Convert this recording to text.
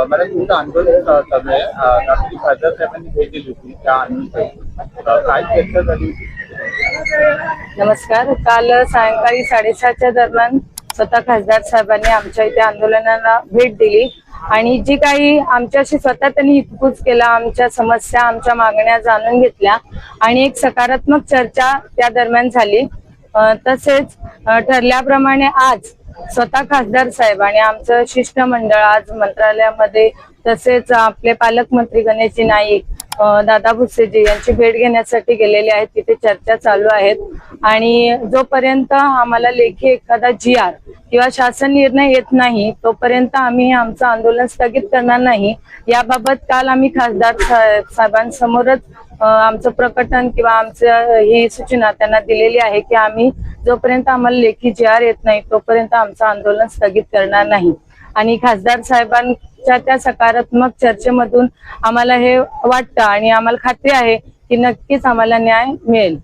मला तुमचं आंदोलन चालू आहे. रात्री खासदार साहेबांनी भेट दिली होती त्या आंदोलन काय चर्चा झाली होती? नमस्कार. काल सायंकाळी 7:30च्या दरम्यान स्वतः खासदार साहेबांनी आमच्या इथे आंदोलनाला भेट दिली आणि जी काही आमच्याशी स्वतः त्यांनी हितगुज केला, आमच्या समस्या, आमच्या मागण्या जाणून घेतल्या आणि एक सकारात्मक चर्चा त्या दरम्यान झाली. तसेच ठरल्याप्रमाणे आज स्वतः खासदार साहेब आणि आमचं शिष्टमंडळ आज मंत्रालयामध्ये, तसेच आपले पालकमंत्री गणेशजी नाईक, दादा भुसेजी यांची भेट घेण्यासाठी गेलेले आहेत. तिथे चर्चा चालू आहेत आणि जोपर्यंत आम्हाला लेखी एखादा GR किंवा शासन निर्णय येत नाही तोपर्यंत आम्ही आमचं आंदोलन स्थगित करणार नाही. याबाबत काल आम्ही खासदार साहेबांसमोरच आमचं प्रकटन किंवा आमचं ही सूचना त्यांना दिलेली आहे की आम्ही जोपर्यंत आम्हाला लेखी GR येत नाही तोपर्यंत आमचं आंदोलन स्थगित करणार नाही. आणि खासदार साहेबांच्या त्या सकारात्मक चर्चेमधून आम्हाला हे वाटतं आणि आम्हाला खात्री आहे की नक्कीच आम्हाला न्याय मिळेल.